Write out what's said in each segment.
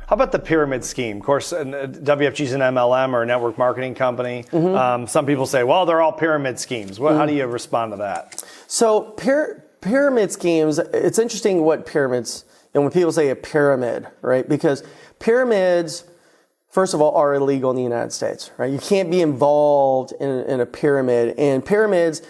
How about the pyramid scheme? Of course, WFG is an MLM or a network marketing company. Some people say, well, they're all pyramid schemes. How do you respond to that? So pyramid schemes, it's interesting what pyramids, and when people say a pyramid, right? Because pyramids, first of all, are illegal in the United States, right? You can't be involved in a pyramid, and pyramids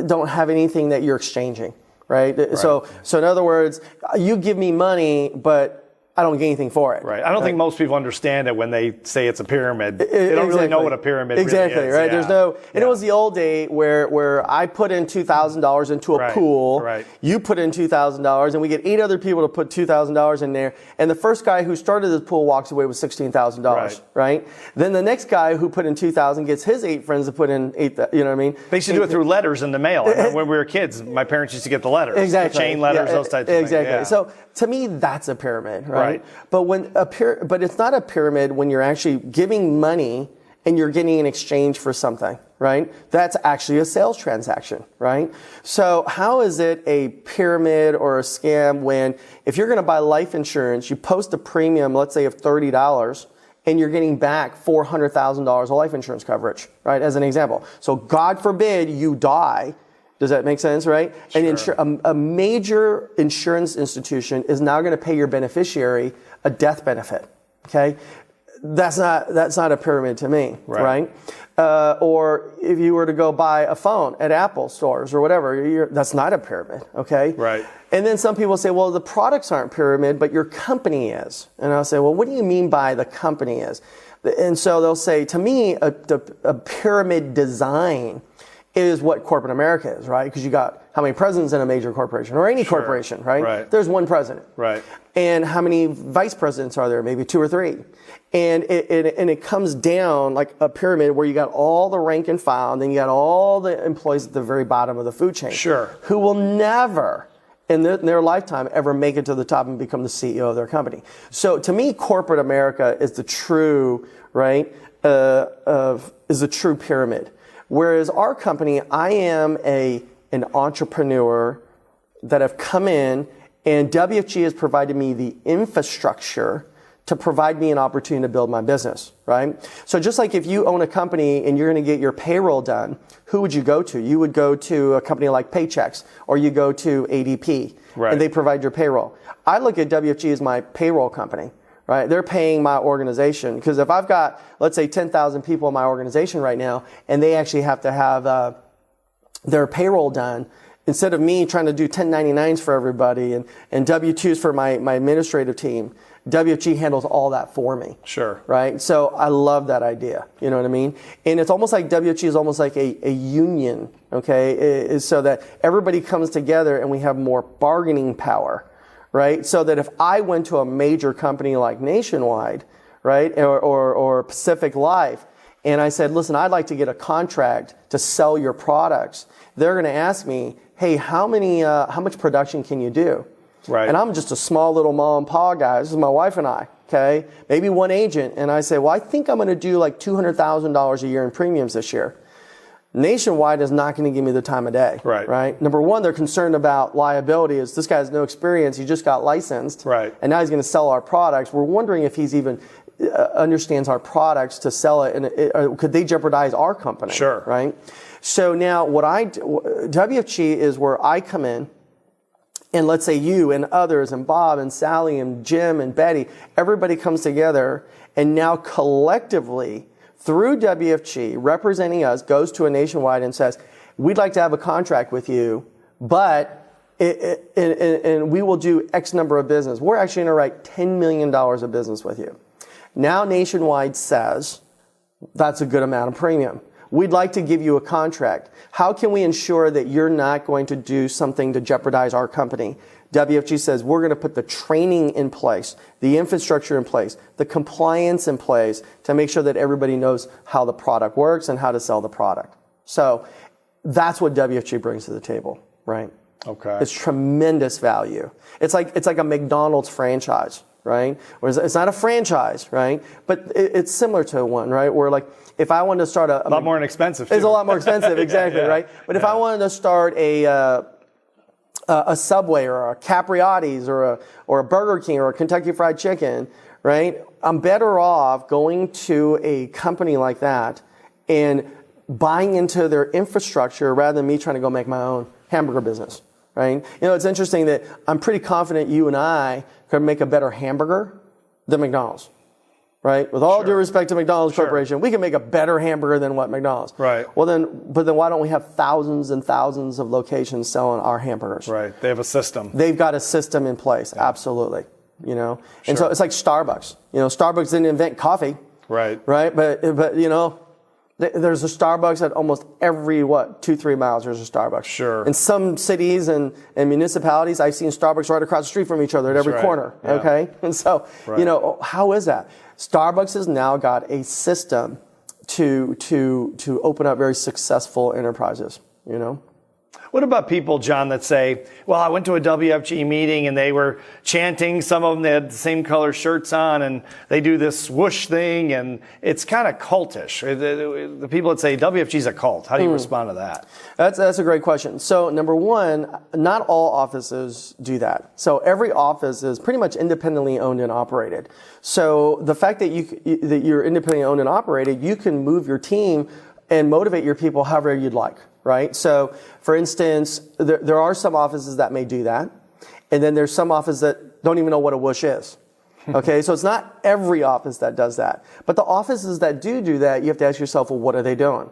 don't have anything that you're exchanging, right? So in other words, you give me money, but I don't get anything for it. Right. I don't think most people understand it when they say it's a pyramid. They don't really know what a pyramid really is. Exactly, right? Yeah. There's no, and it was the old day where I put in $2,000 into a pool, you put in $2,000, and we get 8 other people to put $2,000 in there, and the first guy who started this pool walks away with $16,000, right? Then the next guy who put in $2,000 gets his 8 friends to put in 8,000, you know what I mean? They used to do it through letters in the mail. I remember when we were kids, my parents used to get the letters. Exactly. The chain letters, those types of things. Exactly. So to me, that's a pyramid, right? But but it's not a pyramid when you're actually giving money and you're getting an exchange for something, right? That's actually a sales transaction, right? So how is it a pyramid or a scam when if you're going to buy life insurance, you post a premium, let's say of $30, and you're getting back $400,000 of life insurance coverage, right? As an example. So God forbid you die. Does that make sense, right? Sure. And a major insurance institution is now going to pay your beneficiary a death benefit, okay? That's not a pyramid to me, right? Or if you were to go buy a phone at Apple stores or whatever, that's not a pyramid, okay? Right. And then some people say, well, the products aren't pyramid, but your company is. And I'll say, well, what do you mean by the company is? And so they'll say, to me, a pyramid design is what corporate America is, right? Because you got how many presidents in a major corporation or any corporation, right? There's one president. Right. And how many vice presidents are there? Maybe 2 or 3. And it comes down like a pyramid where you got all the rank and file, and then you got all the employees at the very bottom of the food chain. Sure. Who will never in their lifetime ever make it to the top and become the CEO of their company. So to me, corporate America is the true, right, is the true pyramid. Whereas our company, I am an entrepreneur that have come in, and WFG has provided me the infrastructure to provide me an opportunity to build my business, right? So just like if you own a company and you're going to get your payroll done, who would you go to? You would go to a company like Paychex, or you go to ADP, and they provide your payroll. I look at WFG as my payroll company. Right? They're paying my organization. Because if I've got, let's say, 10,000 people in my organization right now, and they actually have to have their payroll done, instead of me trying to do 1099s for everybody and W-2s for my administrative team, WFG handles all that for me. Sure. Right? So I love that idea. You know what I mean? And it's almost like WFG is almost like a union, okay? So that everybody comes together and we have more bargaining power. Right? So that if I went to a major company like Nationwide, right, or Pacific Life, and I said, listen, I'd like to get a contract to sell your products, they're going to ask me, hey, how much production can you do? Right. And I'm just a small little mom and pop guy. This is my wife and I, okay? Maybe one agent. And I say, well, I think I'm going to do like $200,000 a year in premiums this year. Nationwide is not going to give me the time of day. Right. Number one, they're concerned about liability. Is this guy has no experience. He just got licensed. Right. And now he's going to sell our products. We're wondering if he's even understands our products to sell it, and could they jeopardize our company? Sure. Right. So now what WFG is where I come in, and let's say you and others and Bob and Sally and Jim and Betty, everybody comes together, and now collectively, through WFG, representing us, goes to a Nationwide and says, we'd like to have a contract with you, but and we will do X number of business. We're actually going to write $10 million of business with you. Now Nationwide says, that's a good amount of premium. We'd like to give you a contract. How can we ensure that you're not going to do something to jeopardize our company? WFG says, we're going to put the training in place, the infrastructure in place, the compliance in place to make sure that everybody knows how the product works and how to sell the product. So that's what WFG brings to the table, right? Okay. It's tremendous value. It's like a McDonald's franchise, right? Whereas it's not a franchise, right? But it's similar to one, right? Where like, if I wanted to start a lot more inexpensive. It's a lot more expensive, exactly, right? But if I wanted to start a Subway or a Capriotti's or a Burger King or a Kentucky Fried Chicken, right? I'm better off going to a company like that and buying into their infrastructure rather than me trying to go make my own hamburger business, right? It's interesting that I'm pretty confident you and I could make a better hamburger than McDonald's, right? With all due respect to McDonald's Corporation, we can make a better hamburger than what McDonald's. Right. But then why don't we have thousands and thousands of locations selling our hamburgers? Right. They have a system. They've got a system in place. Yeah. Absolutely. And so it's like Starbucks. Starbucks didn't invent coffee. Right. Right. But there's a Starbucks at almost every 2-3 miles. There's a Starbucks. Sure. In some cities and municipalities, I've seen Starbucks right across the street from each other at every corner. Yeah. Okay. And so how is that? Starbucks has now got a system to open up very successful enterprises. What about people, John, that say, well, I went to a WFG meeting and they were chanting. Some of them, they had the same color shirts on and they do this swoosh thing and it's kind of cultish. The people that say WFG is a cult, how do you respond to that? That's a great question. So number one, not all offices do that. So every office is pretty much independently owned and operated. So the fact that you're independently owned and operated, you can move your team and motivate your people however you'd like. Right? So, for instance, there are some offices that may do that. And then there's some offices that don't even know what a whoosh is. Okay? So it's not every office that does that. But the offices that do that, you have to ask yourself, well, what are they doing?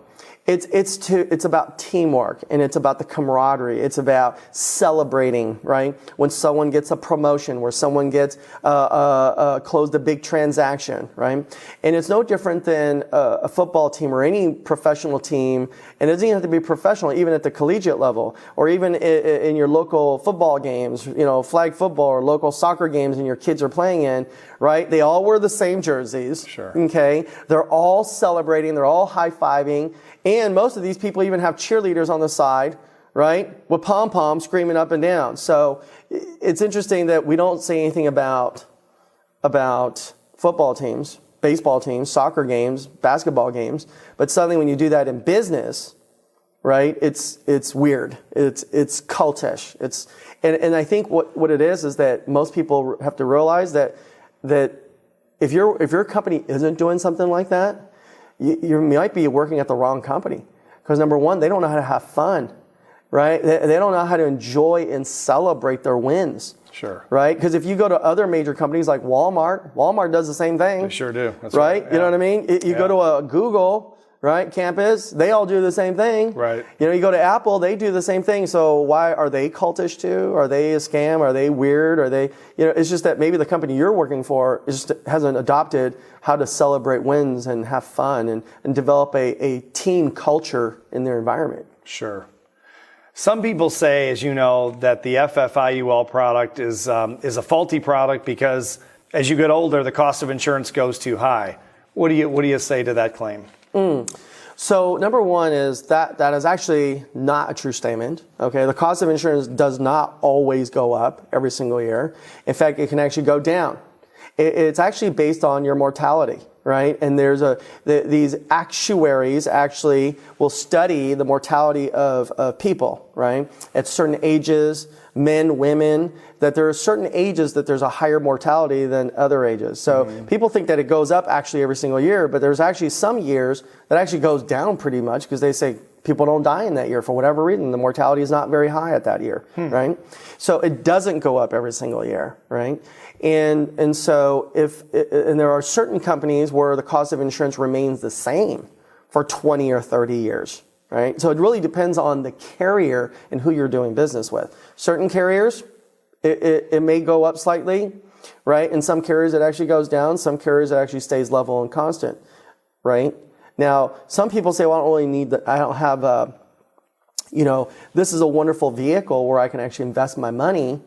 It's about teamwork and it's about the camaraderie. It's about celebrating, right? When someone gets a promotion, where someone gets closed a big transaction, right? And it's no different than a football team or any professional team. And it doesn't even have to be professional, even at the collegiate level, or even in your local football games, flag football or local soccer games, and your kids are playing in, right? They all wear the same jerseys. Sure. Okay. They're all celebrating. They're all high-fiving. And most of these people even have cheerleaders on the side, right? With pom-poms screaming up and down. So it's interesting that we don't say anything about football teams, baseball teams, soccer games, basketball games. But suddenly when you do that in business, right, it's weird. It's cultish. And I think what it is that most people have to realize that if your company isn't doing something like that, you might be working at the wrong company. Because number one, they don't know how to have fun, right? They don't know how to enjoy and celebrate their wins. Sure. Right? Because if you go to other major companies like Walmart does the same thing. They sure do. That's right? Yeah. You know what I mean? You go to a Google, right, campus, they all do the same thing. Right. You go to Apple, they do the same thing. So why are they cultish too? Are they a scam? Are they weird? Are they, it's just that maybe the company you're working for hasn't adopted how to celebrate wins and have fun and develop a team culture in their environment. Sure. Some people say, as you know, that the FFIUL product is a faulty product because as you get older, the cost of insurance goes too high. What do you say to that claim? So number one is that is actually not a true statement. Okay, the cost of insurance does not always go up every single year. In fact, it can actually go down. It's actually based on your mortality, right? And there's these actuaries actually will study the mortality of people, right? At certain ages, men, women, that there are certain ages that there's a higher mortality than other ages. So people think that it goes up actually every single year, but there's actually some years that actually goes down pretty much because they say people don't die in that year for whatever reason. The mortality is not very high at that year, right? So it doesn't go up every single year, right? And so and there are certain companies where the cost of insurance remains the same for 20 or 30 years, right? So it really depends on the carrier and who you're doing business with. Certain carriers, it may go up slightly, right? In some carriers, it actually goes down. Some carriers, it actually stays level and constant, right? Now, some people say, well, I don't have this is a wonderful vehicle where I can actually invest my money,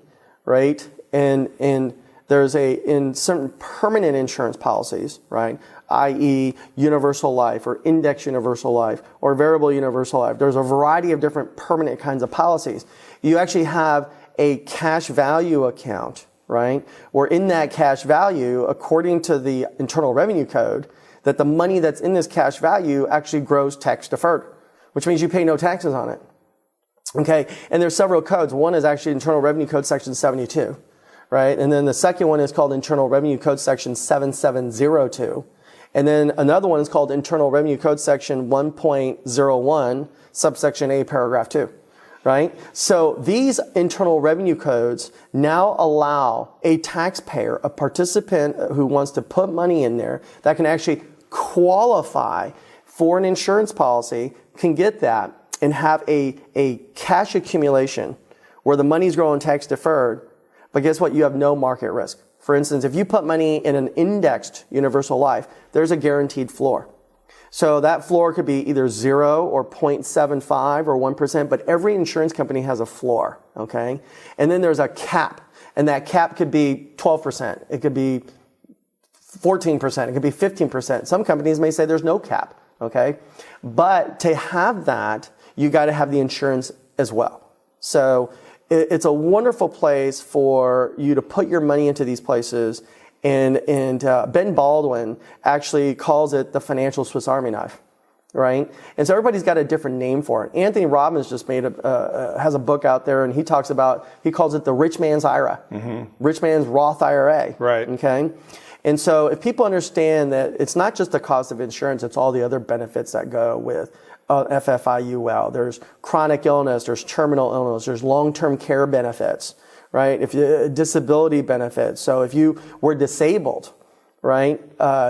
right? And there's in certain permanent insurance policies, right? i.e. universal life or index universal life or variable universal life. There's a variety of different permanent kinds of policies. You actually have a cash value account, right? Where in that cash value, according to the Internal Revenue Code, that the money that's in this cash value actually grows tax deferred, which means you pay no taxes on it. Okay, and there's several codes. One is actually Internal Revenue Code Section 72. right? And then the second one is called Internal Revenue Code Section 7702. And then another one is called Internal Revenue Code Section 1.01, subsection A, paragraph 2, right? So these internal revenue codes now allow a taxpayer, a participant who wants to put money in there that can actually qualify for an insurance policy, can get that and have a cash accumulation where the money's growing tax deferred, but guess what? You have no market risk. For instance, if you put money in an indexed universal life, there's a guaranteed floor. So that floor could be either 0 or 0.75 or 1%, but every insurance company has a floor, okay? And then there's a cap, and that cap could be 12%. It could be 14%. It could be 15%. Some companies may say there's no cap, okay? But to have that, you got to have the insurance as well. So it's a wonderful place for you to put your money into these places. And Ben Baldwin actually calls it the financial Swiss Army knife, right? And so everybody's got a different name for it. Anthony Robbins just has a book out there, and he calls it the rich man's IRA, rich man's Roth IRA, right? Okay. And so if people understand that it's not just the cost of insurance, it's all the other benefits that go with FFIUL. There's chronic illness, there's terminal illness, there's long-term care benefits, right? Disability benefits. So if you were disabled, right,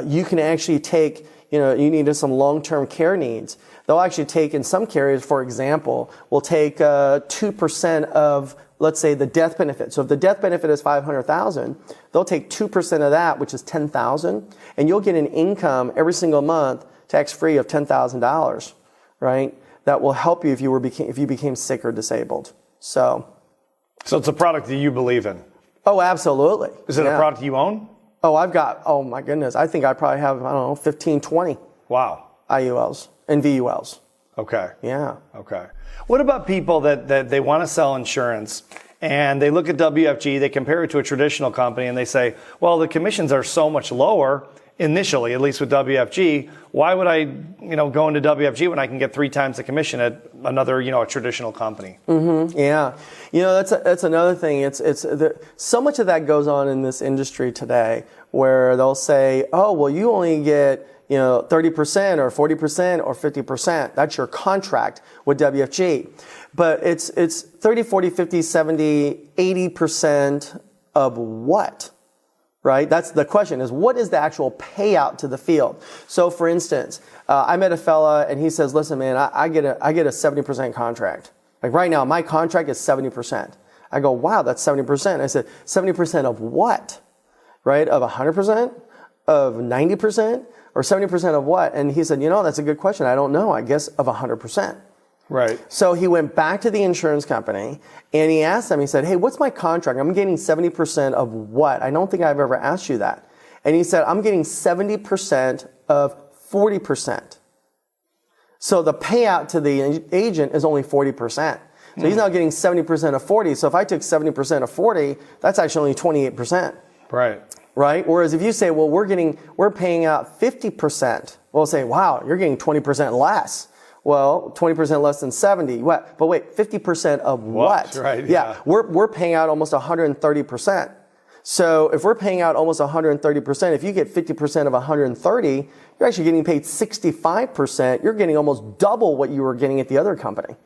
you can actually take, you needed some long-term care needs. They'll actually take, in some carriers, for example, will take 2% of, let's say, the death benefit. So if the death benefit is $500,000, they'll take 2% of that, which is $10,000, and you'll get an income every single month, tax-free, of $10,000, right? That will help you if you became sick or disabled. So it's a product that you believe in. Oh, absolutely. Is it a product you own? Oh my goodness. I think I probably have, 15, 20. Wow. IULs and VULs. Okay. Yeah. Okay. What about people that they want to sell insurance and they look at WFG, they compare it to a traditional company and they say, well, the commissions are so much lower initially, at least with WFG. Why would I, go into WFG when I can get 3 times the commission at another, a traditional company? Mm-hmm. Yeah. That's another thing. So much of that goes on in this industry today where they'll say, oh, well, you only get, 30% or 40% or 50%. That's your contract with WFG. But it's 30, 40, 50, 70, 80% of what? Right? That's the question, is what is the actual payout to the field? So for instance, I met a fella and he says, listen, man, I get a 70% contract. Like right now, my contract is 70%. I go, wow, that's 70%. I said, 70% of what? Right? Of 100%? Of 90%? Or 70% of what? And he said, that's a good question. I don't know. I guess of 100%. Right. So he went back to the insurance company and he asked them, he said, hey, what's my contract? I'm getting 70% of what? I don't think I've ever asked you that. And he said, I'm getting 70% of 40%. So the payout to the agent is only 40%. So he's now getting 70% of 40. So if I took 70% of 40, that's actually only 28%. Right. Right? Whereas if you say, well, we're paying out 50%, we'll say, wow, you're getting 20% less. Well, 20% less than 70. What? But wait, 50% of what? Right. Yeah. We're paying out almost 130%. So if we're paying out almost 130%, if you get 50% of 130, you're actually getting paid 65%. You're getting almost double what you were getting at the other company.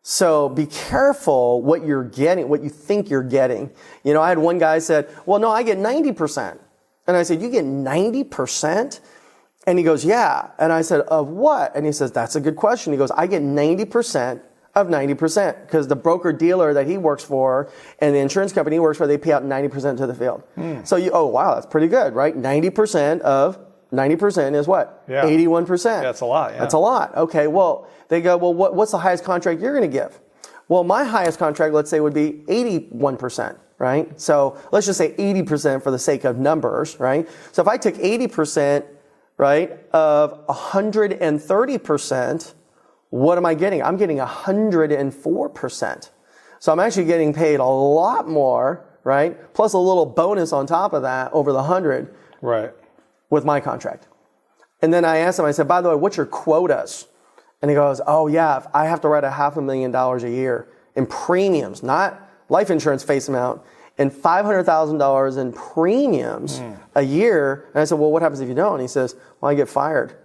So be careful what you're getting, what you think you're getting. I had one guy said, well, no, I get 90%. And I said, you get 90%? And he goes, yeah. And I said, of what? And he says, that's a good question. He goes, I get 90% of 90% because the broker dealer that he works for and the insurance company he works for, they pay out 90% to the field. So oh, wow, that's pretty good, right? 90% of 90% is what? Yeah. 81%. Yeah, that's a lot. Yeah. That's a lot. Okay, well, they go, well, what's the highest contract you're going to give? Well, my highest contract, let's say, would be 81%, right? So let's just say 80% for the sake of numbers, right? So if I took 80%, right, of 130%, what am I getting? I'm getting 104%. So I'm actually getting paid a lot more, right? Plus a little bonus on top of that over the 100. Right. With my contract. And then I asked him, I said, by the way, what's your quotas? And he goes, oh yeah, I have to write $500,000 a year in premiums, not life insurance face amount, and $500,000 in premiums a year. And I said, well, what happens if you don't? And he says, well, I get fired.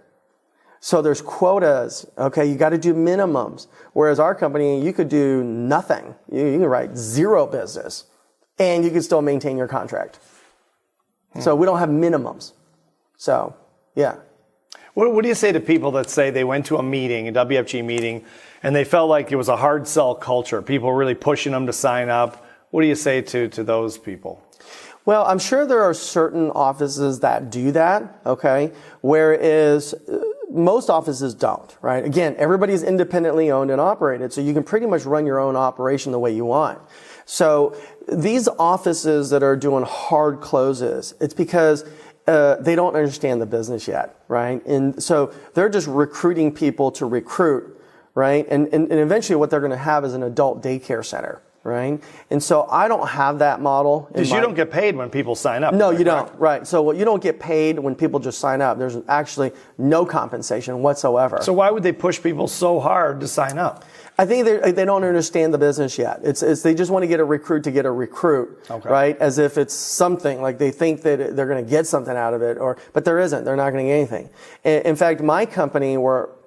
So there's quotas. Okay, you got to do minimums. Whereas our company, you could do nothing. You can write zero business, and you can still maintain your contract. So we don't have minimums. So, yeah. What do you say to people that say they went to a meeting, a WFG meeting, and they felt like it was a hard sell culture, people really pushing them to sign up? What do you say to those people? Well, I'm sure there are certain offices that do that, okay, whereas most offices don't, right? Again, everybody's independently owned and operated, so you can pretty much run your own operation the way you want. So these offices that are doing hard closes, it's because they don't understand the business yet, right? And so they're just recruiting people to recruit, right? And eventually what they're going to have is an adult daycare center, right? And so I don't have that model. Because you don't get paid when people sign up. No, you don't, right? So you don't get paid when people just sign up. There's actually no compensation whatsoever. So why would they push people so hard to sign up? I think they don't understand the business yet. It's they just want to get a recruit to get a recruit, right? As if it's something, like they think that they're going to get something out of it, but there isn't. They're not going to get anything. In fact, my company,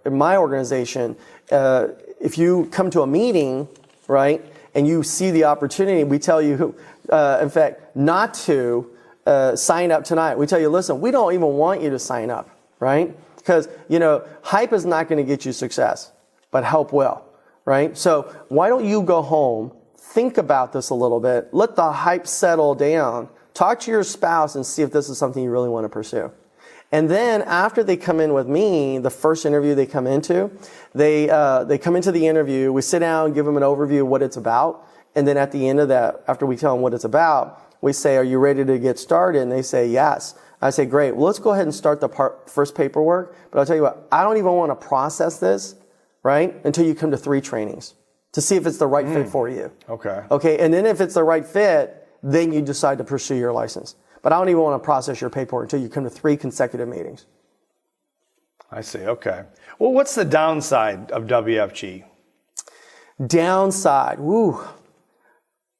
my organization, if you come to a meeting, right, and you see the opportunity, we tell you, in fact, not to sign up tonight. We tell you, listen, we don't even want you to sign up, right? Because, hype is not going to get you success, but help will. Right? So why don't you go home, think about this a little bit, let the hype settle down, talk to your spouse and see if this is something you really want to pursue. And then after they come in with me, the first interview they come into, they come into the interview, we sit down, give them an overview of what it's about. And then at the end of that, after we tell them what it's about, we say, are you ready to get started? And they say, yes. I say, great. Well, let's go ahead and start the first paperwork. But I'll tell you what, I don't even want to process this, right, until you come to 3 trainings to see if it's the right fit for you. Okay, and then if it's the right fit, then you decide to pursue your license. But I don't even want to process your paperwork until you come to 3 consecutive meetings. I see, okay. Well, what's the downside of WFG? Downside,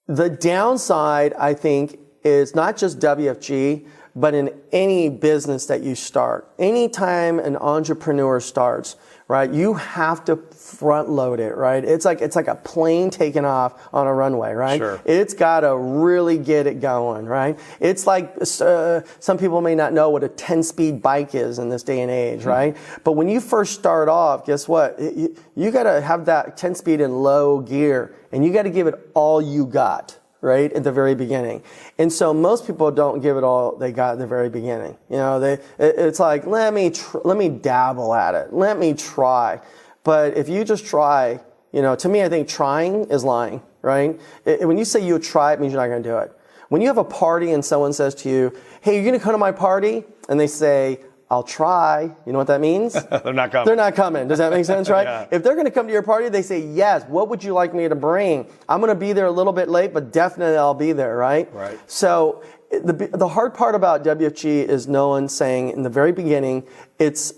the downside, I think, is not just WFG, but in any business that you start. Anytime an entrepreneur starts, right, you have to front load it, right? It's like a plane taking off on a runway, right? Sure. It's got to really get it going, right? It's like some people may not know what a 10-speed bike is in this day and age, right? But when you first start off, guess what? You got to have that 10-speed in low gear, and you got to give it all you got, right, at the very beginning. And so most people don't give it all they got at the very beginning. It's like, let me dabble at it. Let me try. But if you just try, to me, I think trying is lying, right? When you say you'll try, it means you're not going to do it. When you have a party and someone says to you, hey, you're going to come to my party? And they say, I'll try. You know what that means? They're not coming. They're not coming. Does that make sense, right? Yeah. If they're going to come to your party, they say, yes, what would you like me to bring? I'm going to be there a little bit late, but definitely I'll be there, right? Right. So the hard part about WFG is saying in the very beginning, it's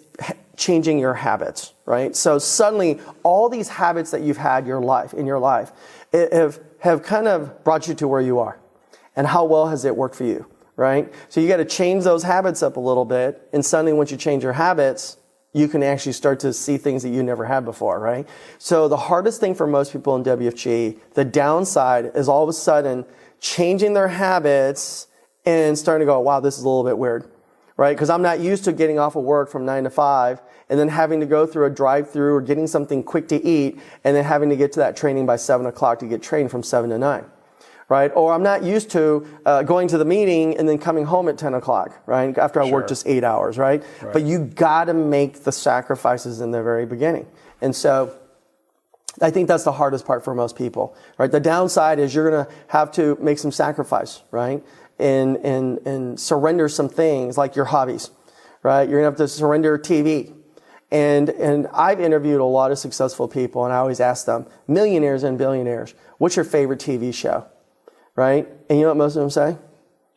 changing your habits, right? So suddenly all these habits that you've had in your life have kind of brought you to where you are. And how well has it worked for you? Right? So you got to change those habits up a little bit. And suddenly once you change your habits, you can actually start to see things that you never had before, right? So the hardest thing for most people in WFG, the downside is all of a sudden changing their habits and starting to go, wow, this is a little bit weird, right? Because I'm not used to getting off of work from 9 to 5 and then having to go through a drive-through or getting something quick to eat and then having to get to that training by 7 o'clock to get trained from 7 to 9. Right? Or I'm not used to going to the meeting and then coming home at 10 o'clock, right? After I work just 8 hours, right? But you got to make the sacrifices in the very beginning. And so I think that's the hardest part for most people, right? The downside is you're going to have to make some sacrifice, right? And surrender some things like your hobbies, right? You're going to have to surrender TV. And I've interviewed a lot of successful people, and I always ask them, millionaires and billionaires, what's your favorite TV show? Right? And you know what most of them say?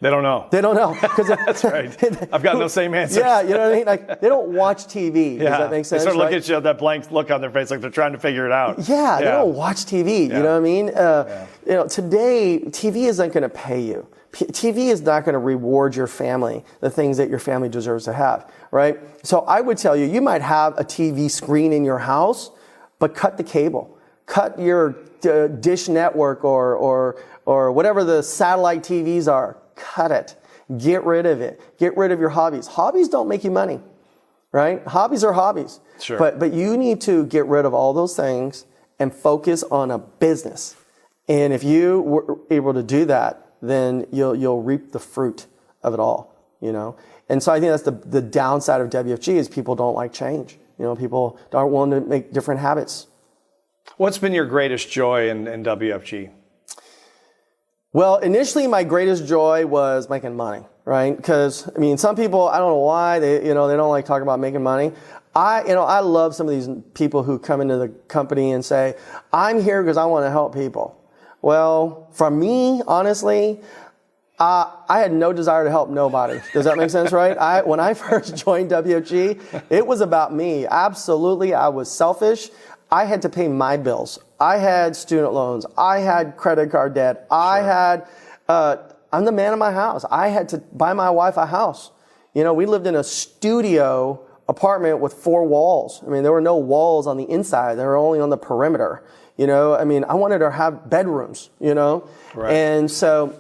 They don't know. They don't know. That's right. I've got no same answers. Yeah, you know what I mean? Like, they don't watch TV. Yeah. Does that make sense? They sort of look at you with that blank look on their face like they're trying to figure it out. Yeah, they don't watch TV. Yeah. You know what I mean? You know, today, TV isn't going to pay you. TV is not going to reward your family the things that your family deserves to have, right? So I would tell you, you might have a TV screen in your house, but cut the cable. Cut your Dish Network or whatever the satellite TVs are. Cut it. Get rid of it. Get rid of your hobbies. Hobbies don't make you money, right? Hobbies are hobbies. Sure. But you need to get rid of all those things and focus on a business. And if you were able to do that, then you'll reap the fruit of it all, you know? And so I think that's the downside of WFG is people don't like change. You know, people aren't willing to make different habits. What's been your greatest joy in WFG? Well, initially my greatest joy was making money, right? Because, I mean, some people, I don't know why, they don't like talking about making money. I love some of these people who come into the company and say, I'm here because I want to help people. Well, for me, honestly, I had no desire to help nobody. Does that make sense, right? When I first joined WFG, it was about me. Absolutely, I was selfish. I had to pay my bills. I had student loans. I had credit card debt. I'm the man of my house. I had to buy my wife a house. You know, we lived in a studio apartment with 4 walls. I mean, there were no walls on the inside. They were only on the perimeter. You know, I mean, I wanted to have bedrooms, you know? Right. And so...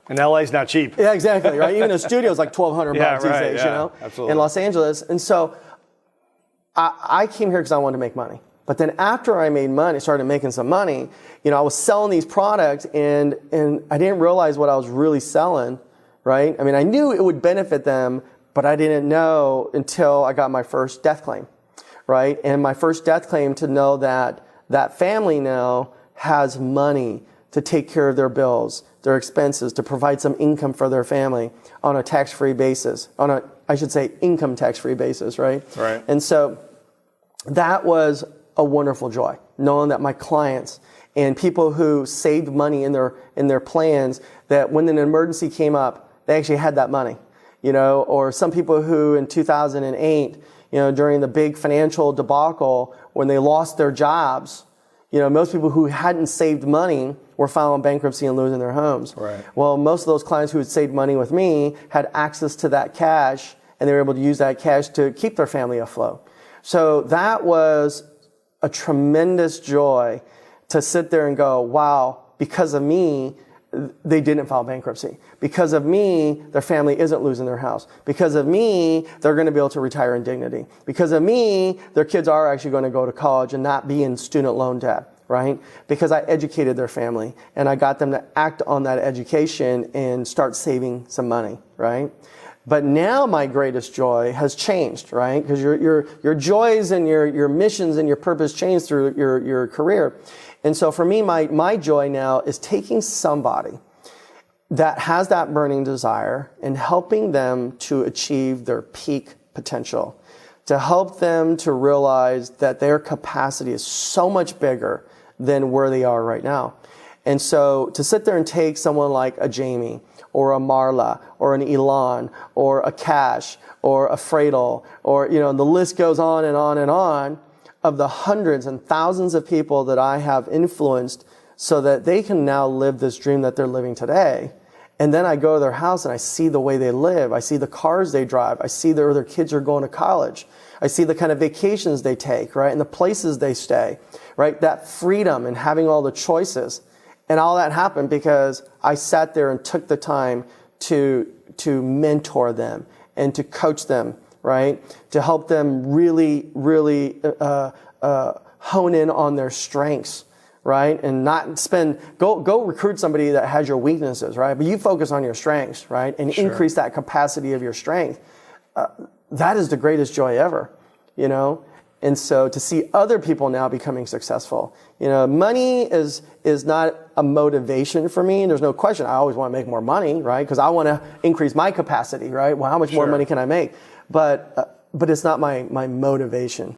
And LA's not cheap. Yeah, exactly, right? Even a studio is like $1,200 bucks these days, you know? Absolutely. In Los Angeles. And so I came here because I wanted to make money. But then after I made money, started making some money, you know, I was selling these products and I didn't realize what I was really selling, right? I mean, I knew it would benefit them, but I didn't know until I got my first death claim, right? And my first death claim to know that that family now has money to take care of their bills, their expenses, to provide some income for their family on a tax-free basis, income tax-free basis, right? Right. And so that was a wonderful joy, knowing that my clients and people who saved money in their plans, that when an emergency came up, they actually had that money, you know, or some people who in 2008, you know, during the big financial debacle, when they lost their jobs, you know, most people who hadn't saved money were filing bankruptcy and losing their homes. Right. Well, most of those clients who had saved money with me had access to that cash, and they were able to use that cash to keep their family afloat. So that was a tremendous joy to sit there and go, wow, because of me, they didn't file bankruptcy. Because of me, their family isn't losing their house. Because of me, they're going to be able to retire in dignity. Because of me, their kids are actually going to go to college and not be in student loan debt, right? Because I educated their family and I got them to act on that education and start saving some money, right? But now my greatest joy has changed, right? Because your joys and your missions and your purpose change through your career. And so for me, my joy now is taking somebody that has that burning desire and helping them to achieve their peak potential, to help them to realize that their capacity is so much bigger than where they are right now. And so to sit there and take someone like a Jamie or a Marla or an Elon or a Cash or a Fradel, or, you know, the list goes on and on and on, of the hundreds and thousands of people that I have influenced so that they can now live this dream that they're living today. And then I go to their house and I see the way they live. I see the cars they drive. I see their kids are going to college. I see the kind of vacations they take, right? And the places they stay, right? That freedom and having all the choices. And all that happened because I sat there and took the time to mentor them and to coach them, right? To help them really, really hone in on their strengths, right? And not go recruit somebody that has your weaknesses, right? But you focus on your strengths, right? And increase that capacity of your strength. That is the greatest joy ever, you know? And so to see other people now becoming successful, you know, money is not a motivation for me. There's no question. I always want to make more money, right? Because I want to increase my capacity, right? Well, how much more money can I make? But it's not my motivation.